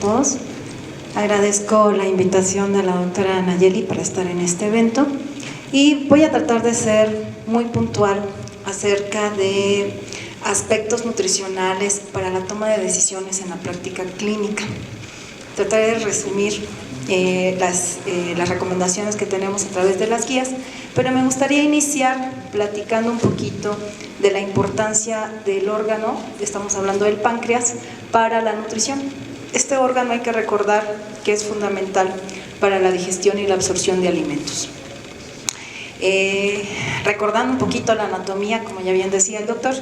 todos. Agradezco la invitación de la doctora Nayeli para estar en este evento y voy a tratar de ser muy puntual acerca de aspectos nutricionales para la toma de decisiones en la práctica clínica. Trataré de resumir las recomendaciones que tenemos a través de las guías, pero me gustaría iniciar platicando un poquito de la importancia del órgano, estamos hablando del páncreas, para la nutrición. Este órgano hay que recordar que es fundamental para la digestión y la absorción de alimentos. Recordando un poquito la anatomía, como ya bien decía el doctor,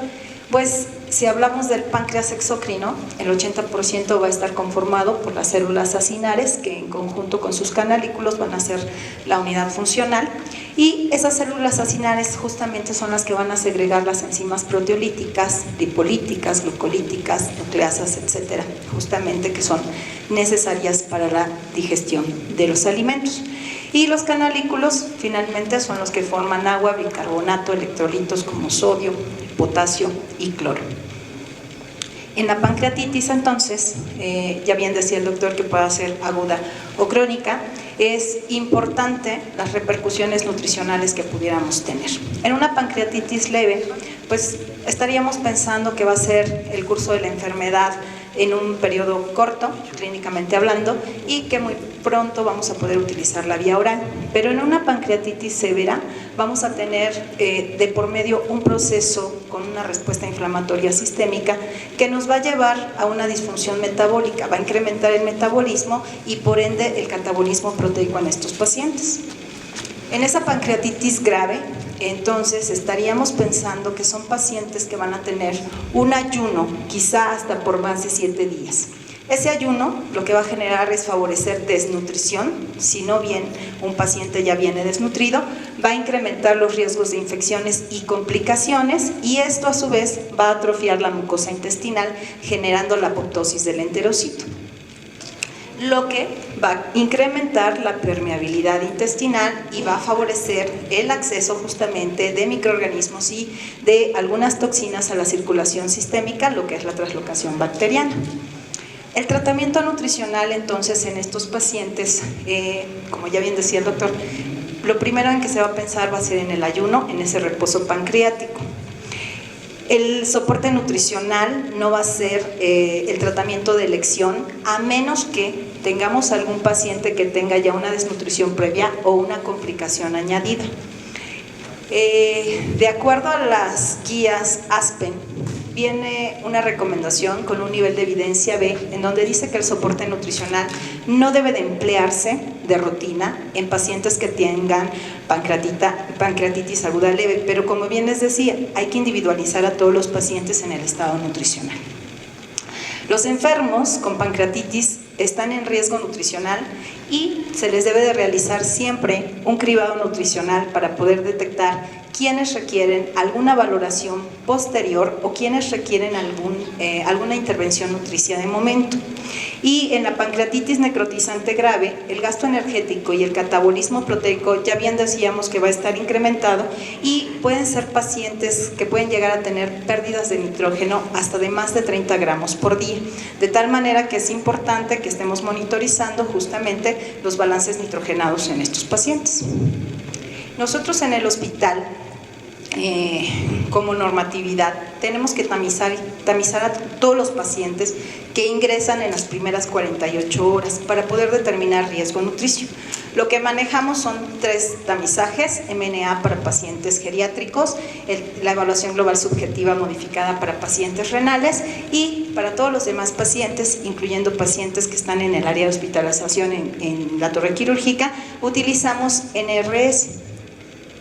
pues si hablamos del páncreas exócrino, el 80% va a estar conformado por las células acinares, que en conjunto con sus canalículos van a ser la unidad funcional, y esas células acinares justamente son las que van a segregar las enzimas proteolíticas, lipolíticas, glucolíticas, nucleasas, etcétera, justamente que son necesarias para la digestión de los alimentos. Y los canalículos finalmente son los que forman agua, bicarbonato, electrolitos como sodio, potasio y cloro. En la pancreatitis, entonces, ya bien decía el doctor que puede ser aguda o crónica, es importante las repercusiones nutricionales que pudiéramos tener. En una pancreatitis leve, pues estaríamos pensando que va a ser el curso de la enfermedad en un periodo corto, clínicamente hablando, y que muy pronto vamos a poder utilizar la vía oral. Pero en una pancreatitis severa vamos a tener de por medio un proceso con una respuesta inflamatoria sistémica que nos va a llevar a una disfunción metabólica, va a incrementar el metabolismo y por ende el catabolismo proteico en estos pacientes. En esa pancreatitis grave, entonces estaríamos pensando que son pacientes que van a tener un ayuno, quizá hasta por más de 7 días. Ese ayuno lo que va a generar es favorecer desnutrición, si no bien un paciente ya viene desnutrido, va a incrementar los riesgos de infecciones y complicaciones, y esto a su vez va a atrofiar la mucosa intestinal, generando la apoptosis del enterocito, lo que va a incrementar la permeabilidad intestinal y va a favorecer el acceso justamente de microorganismos y de algunas toxinas a la circulación sistémica, lo que es la translocación bacteriana. El tratamiento nutricional entonces en estos pacientes, como ya bien decía el doctor, lo primero en que se va a pensar va a ser en el ayuno, en ese reposo pancreático. El soporte nutricional no va a ser el tratamiento de elección, a menos que tengamos algún paciente que tenga ya una desnutrición previa o una complicación añadida. De acuerdo a las guías ASPEN, viene una recomendación con un nivel de evidencia B, en donde dice que el soporte nutricional no debe de emplearse de rutina en pacientes que tengan pancreatitis aguda leve, pero como bien les decía, hay que individualizar a todos los pacientes en el estado nutricional. Los enfermos con pancreatitis están en riesgo nutricional y se les debe de realizar siempre un cribado nutricional para poder detectar quienes requieren alguna valoración posterior o quienes requieren alguna intervención nutricia de momento. Y en la pancreatitis necrotizante grave, el gasto energético y el catabolismo proteico ya bien decíamos que va a estar incrementado y pueden ser pacientes que pueden llegar a tener pérdidas de nitrógeno hasta de más de 30 gramos por día, de tal manera que es importante que estemos monitorizando justamente los balances nitrogenados en estos pacientes. Nosotros en el hospital, como normatividad, tenemos que tamizar a todos los pacientes que ingresan en las primeras 48 horas para poder determinar riesgo nutricio. Lo que manejamos son 3 tamizajes: MNA para pacientes geriátricos, la evaluación global subjetiva modificada para pacientes renales, y para todos los demás pacientes, incluyendo pacientes que están en el área de hospitalización en la torre quirúrgica, utilizamos NRS.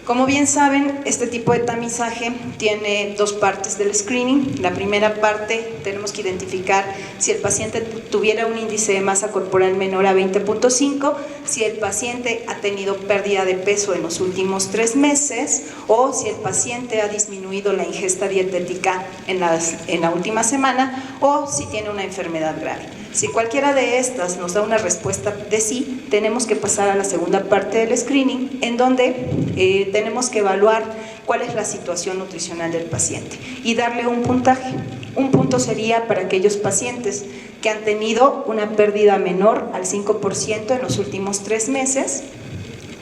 Como bien saben, este tipo de tamizaje tiene 2 partes del screening. La primera parte, tenemos que identificar si el paciente tuviera un índice de masa corporal menor a 20.5, si el paciente ha tenido pérdida de peso en los últimos 3 meses o si el paciente ha disminuido la ingesta dietética en la última semana o si tiene una enfermedad grave. Si cualquiera de estas nos da una respuesta de sí, tenemos que pasar a la segunda parte del screening, en donde tenemos que evaluar cuál es la situación nutricional del paciente y darle un puntaje. Un punto sería para aquellos pacientes que han tenido una pérdida menor al 5% en los últimos 3 meses,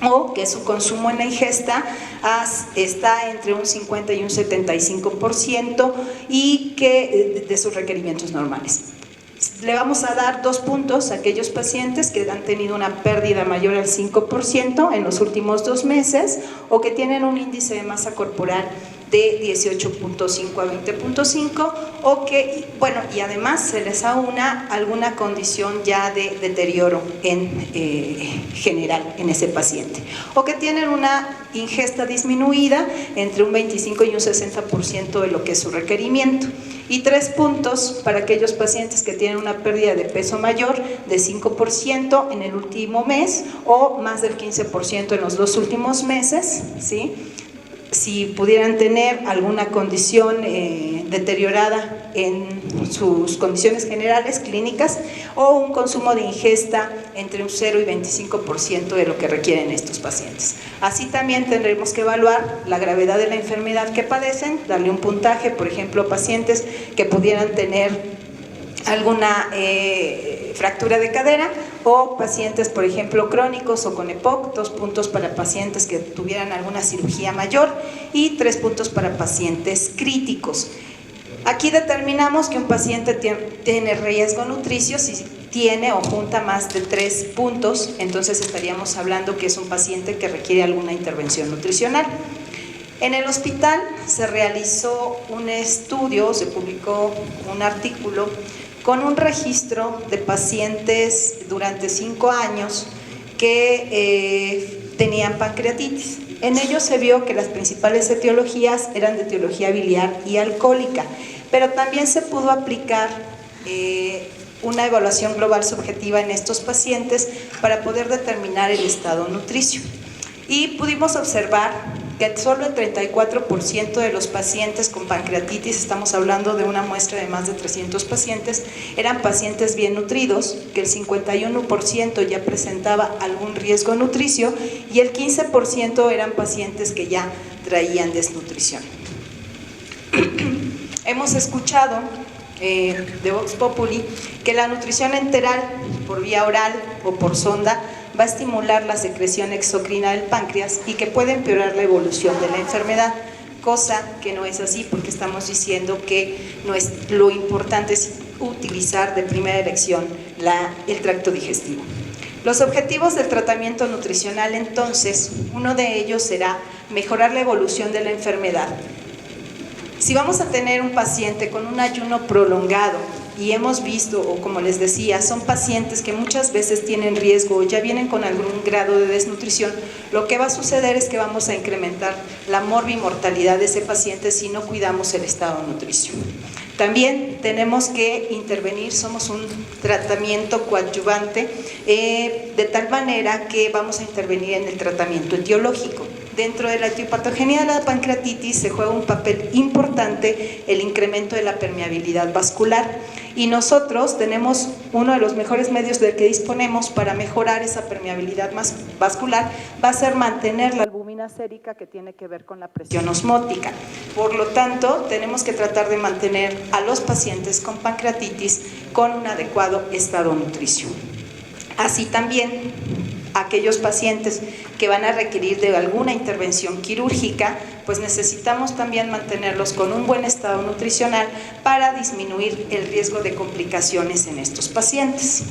o que su consumo en la ingesta está entre un 50 y un 75% y que de sus requerimientos normales. Le vamos a dar 2 puntos a aquellos pacientes que han tenido una pérdida mayor al 5% en los últimos 2 meses o que tienen un índice de masa corporal de 18.5 a 20.5 o que, bueno, y además se les aúna alguna condición ya de deterioro en general en ese paciente, o que tienen una ingesta disminuida entre un 25 y un 60% de lo que es su requerimiento. Y 3 puntos para aquellos pacientes que tienen una pérdida de peso mayor de 5% en el último mes o más del 15% en los 2 últimos meses, ¿sí? Si pudieran tener alguna condición deteriorada en sus condiciones generales clínicas o un consumo de ingesta entre un 0 y 25% de lo que requieren estos pacientes. Así también tendremos que evaluar la gravedad de la enfermedad que padecen, darle un puntaje, por ejemplo, a pacientes que pudieran tener alguna fractura de cadera o pacientes, por ejemplo, crónicos o con EPOC, 2 puntos para pacientes que tuvieran alguna cirugía mayor y 3 puntos para pacientes críticos. Aquí determinamos que un paciente tiene riesgo nutricio si tiene o junta más de 3 puntos, entonces estaríamos hablando que es un paciente que requiere alguna intervención nutricional. En el hospital se realizó un estudio, se publicó un artículo con un registro de pacientes durante 5 años que tenían pancreatitis. En ello se vio que las principales etiologías eran de etiología biliar y alcohólica, pero también se pudo aplicar una evaluación global subjetiva en estos pacientes para poder determinar el estado nutricio. Y pudimos observar que solo el 34% de los pacientes con pancreatitis, estamos hablando de una muestra de más de 300 pacientes, eran pacientes bien nutridos, que el 51% ya presentaba algún riesgo nutricio y el 15% eran pacientes que ya traían desnutrición. Hemos escuchado de Vox Populi que la nutrición enteral por vía oral o por sonda va a estimular la secreción exocrina del páncreas y que puede empeorar la evolución de la enfermedad, cosa que no es así porque estamos diciendo que lo importante es utilizar de primera elección el tracto digestivo. Los objetivos del tratamiento nutricional, entonces, uno de ellos será mejorar la evolución de la enfermedad. Si vamos a tener un paciente con un ayuno prolongado y hemos visto, o como les decía, son pacientes que muchas veces tienen riesgo o ya vienen con algún grado de desnutrición, lo que va a suceder es que vamos a incrementar la morbimortalidad de ese paciente si no cuidamos el estado nutricio. También tenemos que intervenir, somos un tratamiento coadyuvante, de tal manera que vamos a intervenir en el tratamiento etiológico. Dentro de la etiopatogenia de la pancreatitis se juega un papel importante el incremento de la permeabilidad vascular y nosotros tenemos uno de los mejores medios del que disponemos para mejorar esa permeabilidad vascular, va a ser mantener la albúmina sérica que tiene que ver con la presión osmótica. Por lo tanto, tenemos que tratar de mantener a los pacientes con pancreatitis con un adecuado estado nutricio. Así también, aquellos pacientes que van a requerir de alguna intervención quirúrgica, pues necesitamos también mantenerlos con un buen estado nutricional para disminuir el riesgo de complicaciones en estos pacientes.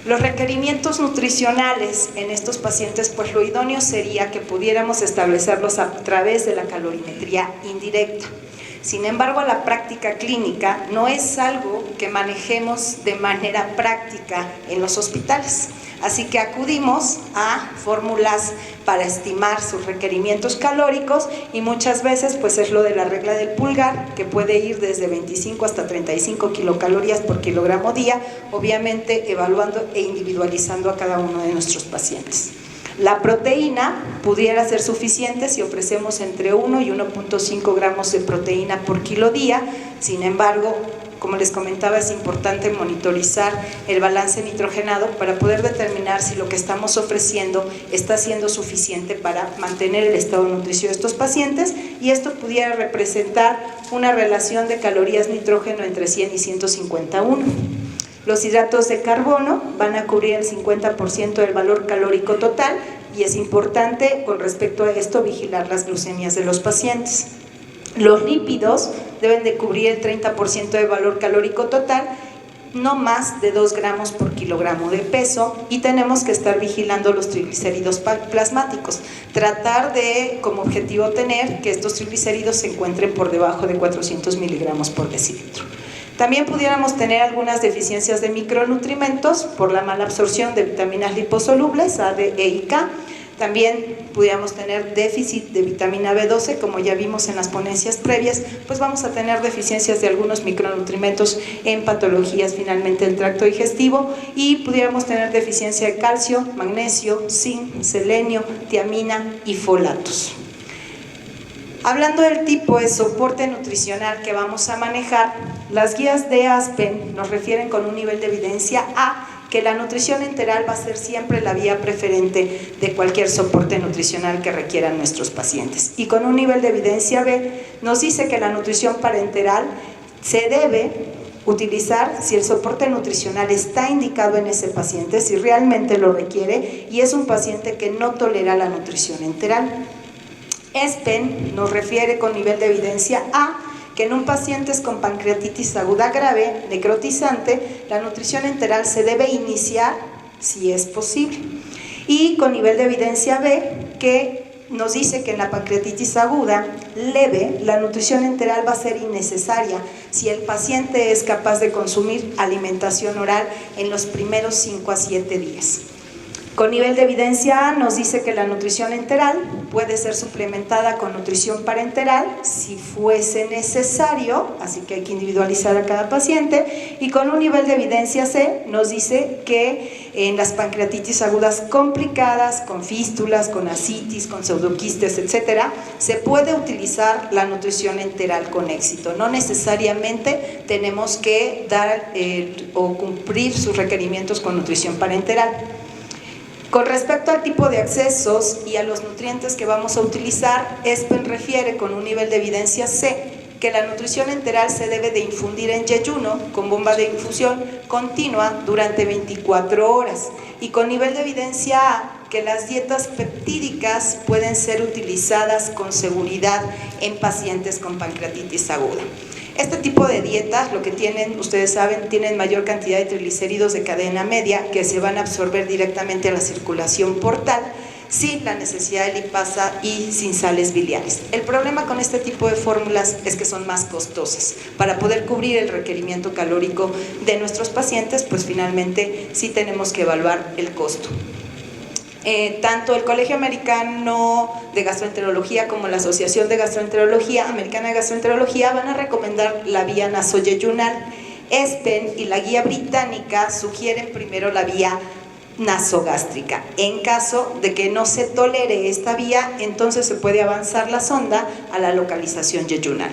Los requerimientos nutricionales en estos pacientes, pues lo idóneo sería que pudiéramos establecerlos a través de la calorimetría indirecta. Sin embargo, la práctica clínica no es algo que manejemos de manera práctica en los hospitales. Así que acudimos a fórmulas para estimar sus requerimientos calóricos y muchas veces pues es lo de la regla del pulgar, que puede ir desde 25 hasta 35 kilocalorías por kilogramo día, obviamente evaluando e individualizando a cada uno de nuestros pacientes. La proteína pudiera ser suficiente si ofrecemos entre 1 y 1.5 gramos de proteína por kilo día. Sin embargo, como les comentaba, es importante monitorizar el balance nitrogenado para poder determinar si lo que estamos ofreciendo está siendo suficiente para mantener el estado nutricio de estos pacientes, y esto pudiera representar una relación de calorías nitrógeno entre 100 y 151. Los hidratos de carbono van a cubrir el 50% del valor calórico total, y es importante con respecto a esto vigilar las glucemias de los pacientes. Los lípidos deben de cubrir el 30% del valor calórico total, no más de 2 gramos por kilogramo de peso, y tenemos que estar vigilando los triglicéridos plasmáticos. Tratar de, como objetivo, tener que estos triglicéridos se encuentren por debajo de 400 miligramos por decilitro. También pudiéramos tener algunas deficiencias de micronutrimentos por la mala absorción de vitaminas liposolubles A, D, E y K. También pudiéramos tener déficit de vitamina B12, como ya vimos en las ponencias previas, pues vamos a tener deficiencias de algunos micronutrimentos en patologías finalmente del tracto digestivo, y pudiéramos tener deficiencia de calcio, magnesio, zinc, selenio, tiamina y folatos. Hablando del tipo de soporte nutricional que vamos a manejar, las guías de Aspen nos refieren con un nivel de evidencia A que la nutrición enteral va a ser siempre la vía preferente de cualquier soporte nutricional que requieran nuestros pacientes. Y con un nivel de evidencia B nos dice que la nutrición parenteral se debe utilizar si el soporte nutricional está indicado en ese paciente, si realmente lo requiere y es un paciente que no tolera la nutrición enteral. Aspen nos refiere con nivel de evidencia A que en un paciente con pancreatitis aguda grave, necrotizante, la nutrición enteral se debe iniciar si es posible. Y con nivel de evidencia B, que nos dice que en la pancreatitis aguda leve, la nutrición enteral va a ser innecesaria si el paciente es capaz de consumir alimentación oral en los primeros 5 a 7 días. Con nivel de evidencia A nos dice que la nutrición enteral puede ser suplementada con nutrición parenteral si fuese necesario, así que hay que individualizar a cada paciente. Y con un nivel de evidencia C nos dice que en las pancreatitis agudas complicadas, con fístulas, con ascitis, con pseudoquistes, etcétera, se puede utilizar la nutrición enteral con éxito. No necesariamente tenemos que dar o cumplir sus requerimientos con nutrición parenteral. Con respecto al tipo de accesos y a los nutrientes que vamos a utilizar, Aspen refiere con un nivel de evidencia C que la nutrición enteral se debe de infundir en yeyuno con bomba de infusión continua durante 24 horas, y con nivel de evidencia A que las dietas peptídicas pueden ser utilizadas con seguridad en pacientes con pancreatitis aguda. Este tipo de dietas, lo que tienen, ustedes saben, tienen mayor cantidad de triglicéridos de cadena media que se van a absorber directamente a la circulación portal sin la necesidad de lipasa y sin sales biliares. El problema con este tipo de fórmulas es que son más costosas. Para poder cubrir el requerimiento calórico de nuestros pacientes, pues finalmente sí tenemos que evaluar el costo. Tanto el Colegio Americano de Gastroenterología como la Asociación de Gastroenterología Americana de Gastroenterología van a recomendar la vía nasoyeyunal. Aspen y la guía británica sugieren primero la vía nasogástrica. En caso de que no se tolere esta vía, entonces se puede avanzar la sonda a la localización yeyunal.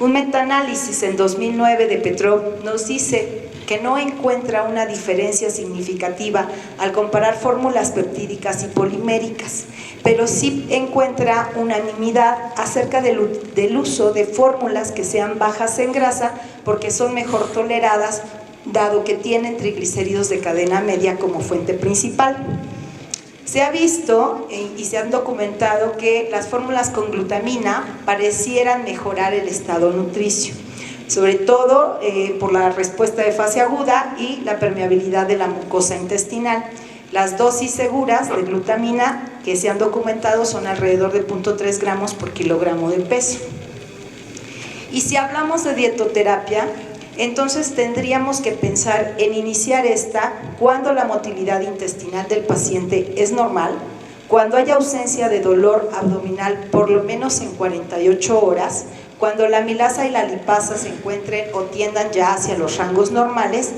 Un metaanálisis en 2009 de Petrov nos dice que no encuentra una diferencia significativa al comparar fórmulas peptídicas y poliméricas, pero sí encuentra unanimidad acerca del uso de fórmulas que sean bajas en grasa porque son mejor toleradas, dado que tienen triglicéridos de cadena media como fuente principal. Se ha visto y se han documentado que las fórmulas con glutamina parecieran mejorar el estado nutricio, sobre todo por la respuesta de fase aguda y la permeabilidad de la mucosa intestinal. Las dosis seguras de glutamina que se han documentado son alrededor de 0.3 gramos por kilogramo de peso. Y si hablamos de dietoterapia, entonces tendríamos que pensar en iniciar esta cuando la motilidad intestinal del paciente es normal, cuando haya ausencia de dolor abdominal por lo menos en 48 horas, cuando la amilasa y la lipasa se encuentren o tiendan ya hacia los rangos normales,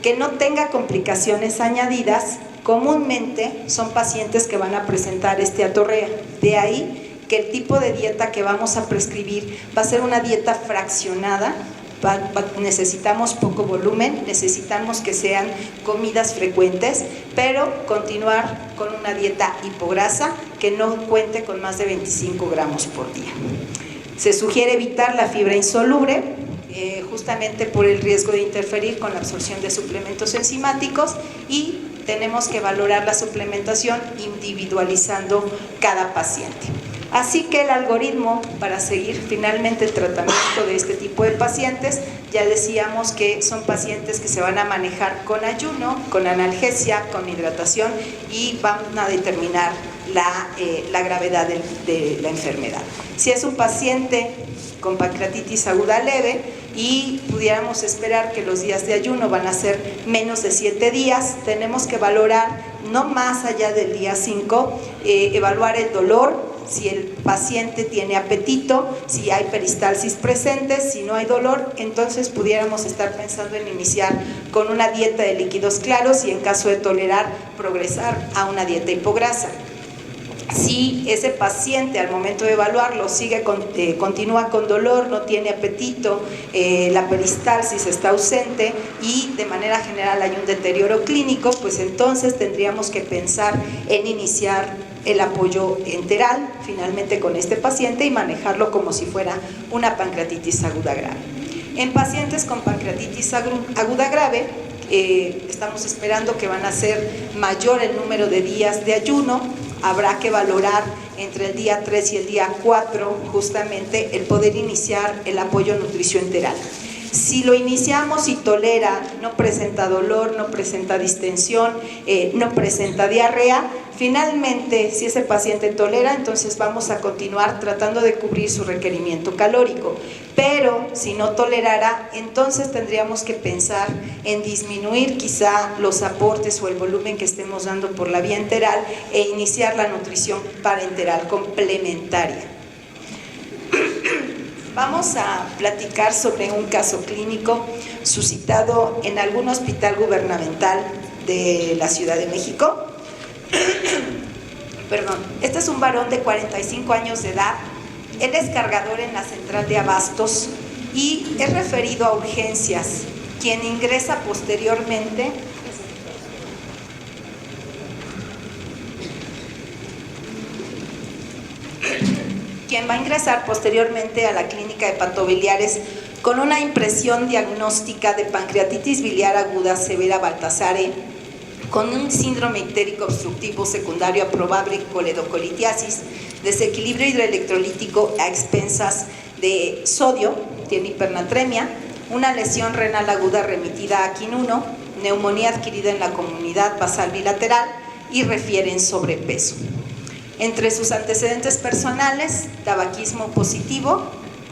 que no tenga complicaciones añadidas, comúnmente son pacientes que van a presentar esteatorrea. De ahí que el tipo de dieta que vamos a prescribir va a ser una dieta fraccionada. Necesitamos poco volumen, necesitamos que sean comidas frecuentes, pero continuar con una dieta hipograsa que no cuente con más de 25 gramos por día. Se sugiere evitar la fibra insoluble, justamente por el riesgo de interferir con la absorción de suplementos enzimáticos, y tenemos que valorar la suplementación individualizando cada paciente. Así que el algoritmo para seguir finalmente el tratamiento de este tipo de pacientes, ya decíamos que son pacientes que se van a manejar con ayuno, con analgesia, con hidratación, y van a determinar la gravedad de la enfermedad. Si es un paciente con pancreatitis aguda leve y pudiéramos esperar que los días de ayuno van a ser menos de 7 días, tenemos que valorar no más allá del día 5, evaluar el dolor, si el paciente tiene apetito, si hay peristalsis presente. Si no hay dolor, entonces pudiéramos estar pensando en iniciar con una dieta de líquidos claros y en caso de tolerar, progresar a una dieta hipograsa. Si ese paciente al momento de evaluarlo continúa con dolor, no tiene apetito, la peristalsis está ausente y de manera general hay un deterioro clínico, pues entonces tendríamos que pensar en iniciar el apoyo enteral finalmente con este paciente y manejarlo como si fuera una pancreatitis aguda grave. En pacientes con pancreatitis aguda grave, estamos esperando que van a ser mayor el número de días de ayuno. Habrá que valorar entre el día 3 y el día 4 justamente el poder iniciar el apoyo nutricio enteral. Si lo iniciamos y tolera, no presenta dolor, no presenta distensión, no presenta diarrea, finalmente si ese paciente tolera, entonces vamos a continuar tratando de cubrir su requerimiento calórico. Pero si no tolerara, entonces tendríamos que pensar en disminuir quizá los aportes o el volumen que estemos dando por la vía enteral e iniciar la nutrición parenteral complementaria. Vamos a platicar sobre un caso clínico suscitado en algún hospital gubernamental de la Ciudad de México. Perdón, este es un varón de 45 años de edad. Él es cargador en la central de abastos y es referido a urgencias, quien ingresa posteriormente va a ingresar posteriormente a la clínica de hepatobiliares con una impresión diagnóstica de pancreatitis biliar aguda severa Baltasare, con un síndrome ictérico obstructivo secundario a probable coledocolitiasis, desequilibrio hidroelectrolítico a expensas de sodio, tiene hipernatremia, una lesión renal aguda remitida a quin-1, neumonía adquirida en la comunidad basal bilateral y refieren sobrepeso. Entre sus antecedentes personales, tabaquismo positivo,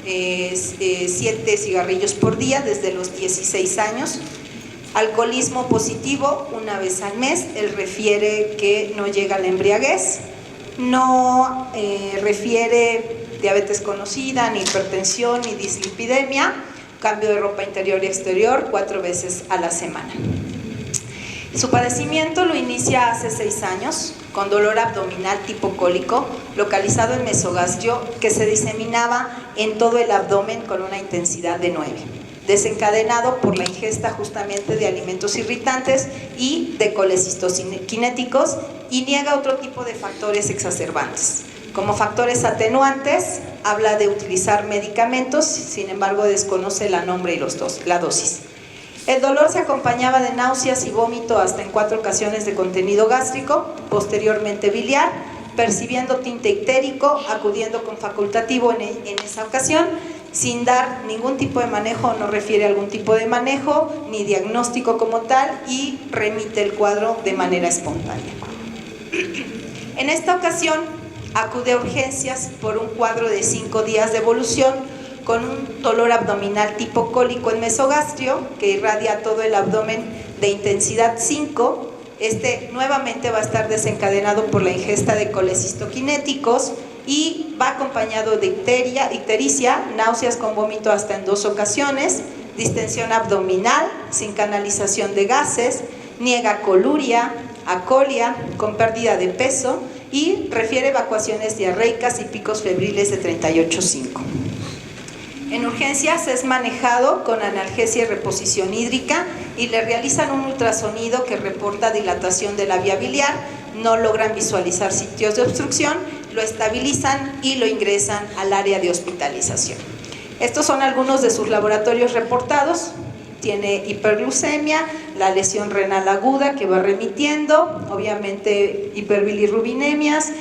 7 cigarrillos por día desde los 16 años, alcoholismo positivo una vez al mes. Él refiere que no llega a la embriaguez, no refiere diabetes conocida, ni hipertensión, ni dislipidemia, cambio de ropa interior y exterior 4 veces a la semana. Su padecimiento lo inicia hace 6 años con dolor abdominal tipo cólico localizado en mesogastrio que se diseminaba en todo el abdomen con una intensidad de 9, desencadenado por la ingesta justamente de alimentos irritantes y de colecistokinéticos, y niega otro tipo de factores exacerbantes. Como factores atenuantes habla de utilizar medicamentos, sin embargo desconoce el nombre y la dosis. El dolor se acompañaba de náuseas y vómito hasta en 4 ocasiones de contenido gástrico, posteriormente biliar, percibiendo tinte ictérico, acudiendo con facultativo en esa ocasión, sin dar ningún tipo de manejo, no refiere a algún tipo de manejo, ni diagnóstico como tal, y remite el cuadro de manera espontánea. En esta ocasión acude a urgencias por un cuadro de 5 días de evolución, con un dolor abdominal tipo cólico en mesogastrio que irradia todo el abdomen de intensidad 5. Este nuevamente va a estar desencadenado por la ingesta de colecistokinéticos y va acompañado de ictericia, náuseas con vómito hasta en 2 ocasiones, distensión abdominal, sin canalización de gases, niega coluria, acolia, con pérdida de peso y refiere evacuaciones diarreicas y picos febriles de 38,5. En urgencias es manejado con analgesia y reposición hídrica y le realizan un ultrasonido que reporta dilatación de la vía biliar, no logran visualizar sitios de obstrucción, lo estabilizan y lo ingresan al área de hospitalización. Estos son algunos de sus laboratorios reportados. Tiene hiperglucemia, la lesión renal aguda que va remitiendo, obviamente hiperbilirubinemias,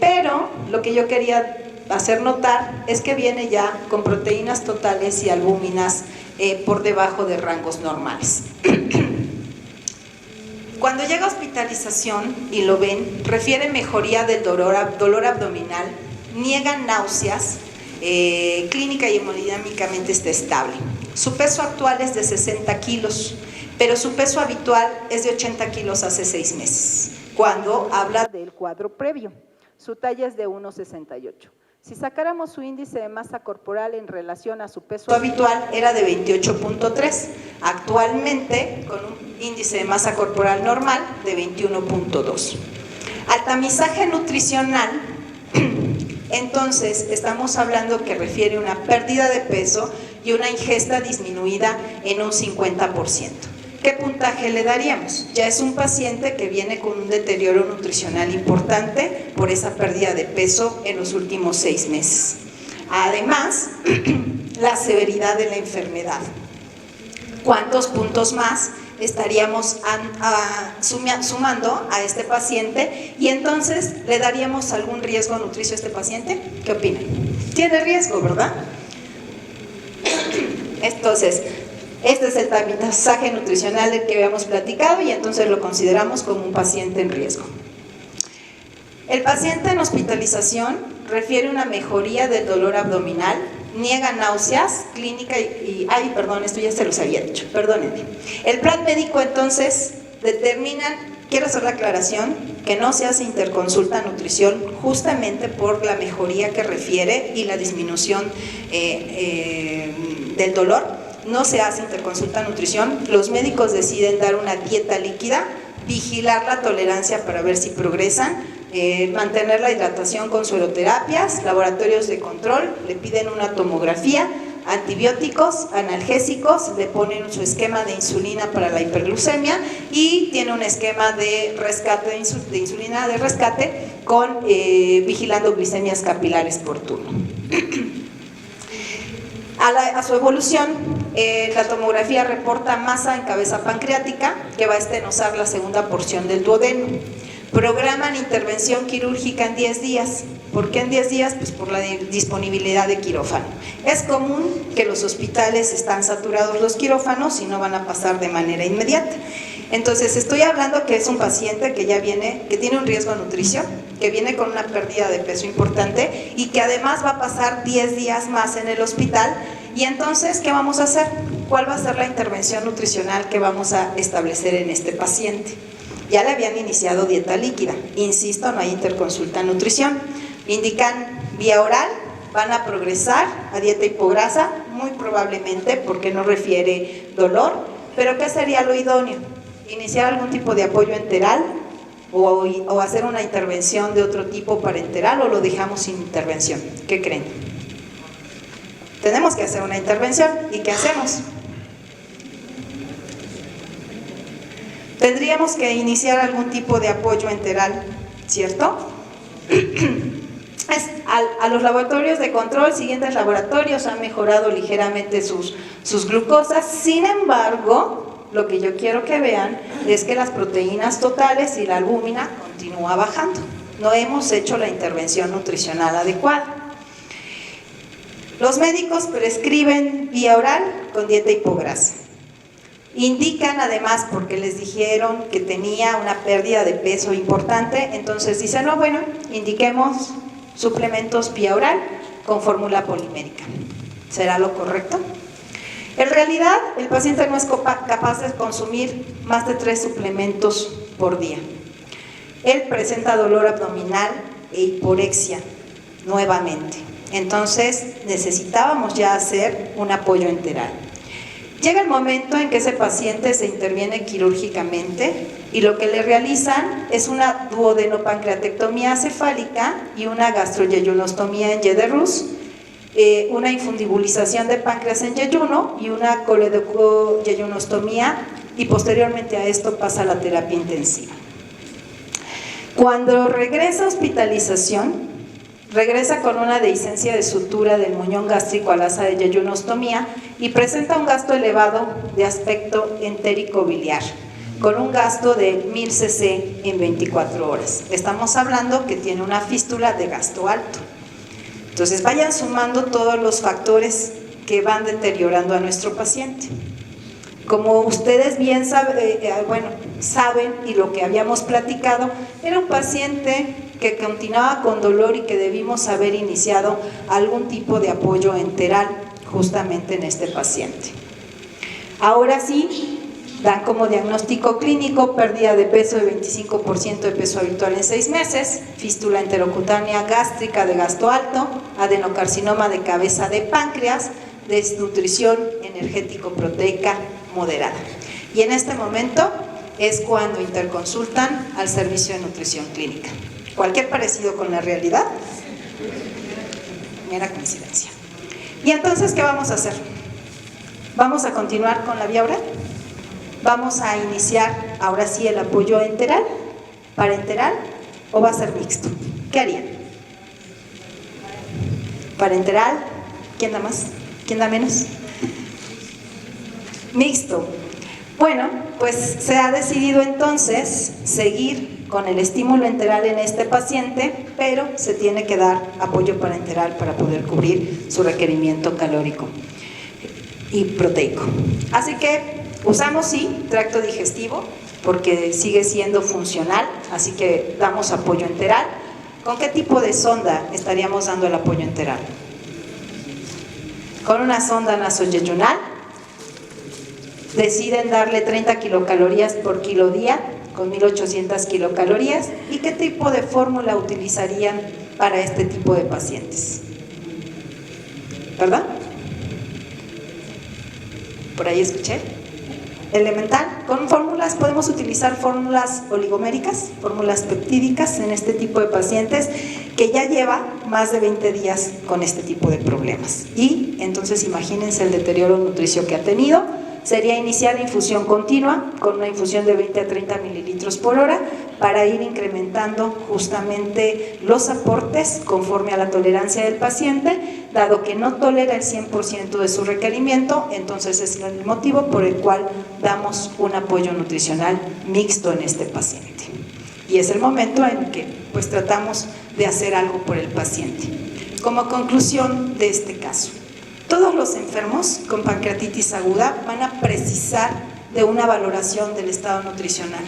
pero lo que yo quería hacer notar es que viene ya con proteínas totales y albúminas por debajo de rangos normales. Cuando llega a hospitalización y lo ven, refiere mejoría del dolor abdominal, niega náuseas, clínica y hemodinámicamente está estable. Su peso actual es de 60 kilos, pero su peso habitual es de 80 kilos hace 6 meses, cuando habla del cuadro previo. Su talla es de 1,68. Si sacáramos su índice de masa corporal en relación a su peso habitual, era de 28,3. Actualmente, con un índice de masa corporal normal de 21,2. Al tamizaje nutricional, entonces estamos hablando que refiere una pérdida de peso y una ingesta disminuida en un 50%. ¿Qué puntaje le daríamos? Ya es un paciente que viene con un deterioro nutricional importante por esa pérdida de peso en los últimos 6 meses. Además, la severidad de la enfermedad. ¿Cuántos puntos más estaríamos sumando a este paciente? Y entonces, ¿le daríamos algún riesgo nutricio a este paciente? ¿Qué opinan? Tiene riesgo, ¿verdad? Entonces, este es el tamizaje nutricional del que habíamos platicado y entonces lo consideramos como un paciente en riesgo. El paciente en hospitalización refiere una mejoría del dolor abdominal, niega náuseas, clínica esto ya se los había dicho, perdónenme. El plan médico entonces determina, quiero hacer la aclaración, que no se hace interconsulta nutrición justamente por la mejoría que refiere y la disminución del dolor. No se hace interconsulta nutrición, los médicos deciden dar una dieta líquida, vigilar la tolerancia para ver si progresan, mantener la hidratación con sueroterapias, laboratorios de control, le piden una tomografía, antibióticos, analgésicos, le ponen su esquema de insulina para la hiperglucemia y tiene un esquema de rescate de insulina de rescate con vigilando glicemias capilares por turno. A su evolución, la tomografía reporta masa en cabeza pancreática que va a estenosar la segunda porción del duodeno. Programan intervención quirúrgica en 10 días. ¿Por qué en 10 días? Pues por la disponibilidad de quirófano. Es común que los hospitales están saturados los quirófanos y no van a pasar de manera inmediata. Entonces estoy hablando que es un paciente que ya viene, que tiene un riesgo nutricio, que viene con una pérdida de peso importante y que además va a pasar 10 días más en el hospital. Y entonces, ¿qué vamos a hacer? ¿Cuál va a ser la intervención nutricional que vamos a establecer en este paciente? Ya le habían iniciado dieta líquida, insisto, no hay interconsulta nutrición. Indican vía oral, van a progresar a dieta hipograsa, muy probablemente porque no refiere dolor, pero ¿qué sería lo idóneo? Iniciar algún tipo de apoyo enteral o hacer una intervención de otro tipo para enteral o lo dejamos sin intervención. ¿Qué creen? Tenemos que hacer una intervención. ¿Y qué hacemos? Tendríamos que iniciar algún tipo de apoyo enteral, ¿cierto? A los laboratorios de control, siguientes laboratorios han mejorado ligeramente sus glucosas, sin embargo, lo que yo quiero que vean es que las proteínas totales y la albúmina continúa bajando. No hemos hecho la intervención nutricional adecuada. Los médicos prescriben vía oral con dieta hipograsa. Indican además, porque les dijeron que tenía una pérdida de peso importante, entonces dicen, no, bueno, indiquemos suplementos vía oral con fórmula polimérica. ¿Será lo correcto? En realidad, el paciente no es capaz de consumir más de 3 suplementos por día. Él presenta dolor abdominal e hiporexia nuevamente. Entonces, necesitábamos ya hacer un apoyo enteral. Llega el momento en que ese paciente se interviene quirúrgicamente y lo que le realizan es una duodenopancreatectomía cefálica y una gastroyejunostomía en Yederus, una infundibulización de páncreas en yeyuno y una coledoyejunostomía, y posteriormente a esto pasa la terapia intensiva. Cuando regresa a hospitalización, regresa con una dehiscencia de sutura del muñón gástrico al asa de yejunostomía y presenta un gasto elevado de aspecto entérico biliar, con un gasto de 1000 cc en 24 horas. Estamos hablando que tiene una fístula de gasto alto. Entonces vayan sumando todos los factores que van deteriorando a nuestro paciente. Como ustedes bien saben, y lo que habíamos platicado, era un paciente que continuaba con dolor y que debimos haber iniciado algún tipo de apoyo enteral justamente en este paciente. Ahora sí, dan como diagnóstico clínico pérdida de peso de 25% de peso habitual en 6 meses, fístula enterocutánea gástrica de gasto alto, adenocarcinoma de cabeza de páncreas, desnutrición energético-proteica moderada. Y en este momento es cuando interconsultan al servicio de nutrición clínica. Cualquier parecido con la realidad, mera coincidencia. Y entonces, ¿qué vamos a hacer? ¿Vamos a continuar con la vía oral? ¿Vamos a iniciar ahora sí el apoyo enteral, parenteral, o va a ser mixto? ¿Qué harían? Parenteral, ¿quién da más? ¿Quién da menos? Mixto. Bueno, pues se ha decidido entonces seguir con el estímulo enteral en este paciente, pero se tiene que dar apoyo parenteral para poder cubrir su requerimiento calórico y proteico. Así que usamos sí tracto digestivo porque sigue siendo funcional, así que damos apoyo enteral. ¿Con qué tipo de sonda estaríamos dando el apoyo enteral? Con una sonda nasoyeyunal. Deciden darle 30 kilocalorías por kilo día, con 1800 kilocalorías. ¿Y qué tipo de fórmula utilizarían para este tipo de pacientes? ¿Verdad? Por ahí escuché. Elemental. Con fórmulas podemos utilizar fórmulas oligoméricas, fórmulas peptídicas en este tipo de pacientes que ya lleva más de 20 días con este tipo de problemas. Y entonces imagínense el deterioro nutricio que ha tenido. Sería iniciar infusión continua con una infusión de 20 a 30 mililitros por hora para ir incrementando justamente los aportes conforme a la tolerancia del paciente, dado que no tolera el 100% de su requerimiento. Entonces es el motivo por el cual damos un apoyo nutricional mixto en este paciente. Y es el momento en que pues tratamos de hacer algo por el paciente. Como conclusión de este caso, todos los enfermos con pancreatitis aguda van a precisar de una valoración del estado nutricional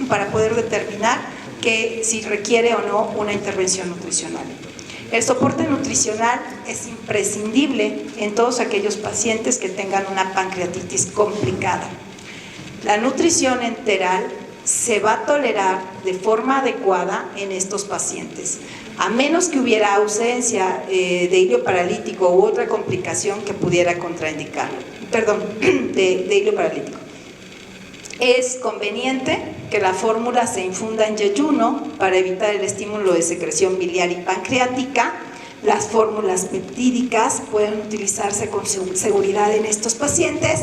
para poder determinar que si requiere o no una intervención nutricional. El soporte nutricional es imprescindible en todos aquellos pacientes que tengan una pancreatitis complicada. La nutrición enteral se va a tolerar de forma adecuada en estos pacientes, a menos que hubiera ausencia de hilio paralítico u otra complicación que pudiera contraindicar. Perdón, de hilio paralítico. Es conveniente que la fórmula se infunda en yeyuno para evitar el estímulo de secreción biliar y pancreática. Las fórmulas peptídicas pueden utilizarse con seguridad en estos pacientes,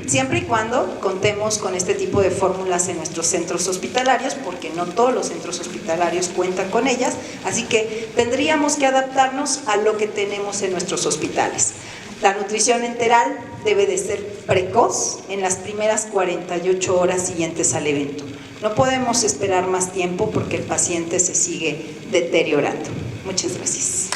siempre y cuando contemos con este tipo de fórmulas en nuestros centros hospitalarios, porque no todos los centros hospitalarios cuentan con ellas, así que tendríamos que adaptarnos a lo que tenemos en nuestros hospitales. La nutrición enteral debe de ser precoz en las primeras 48 horas siguientes al evento. No podemos esperar más tiempo porque el paciente se sigue deteriorando. Muchas gracias.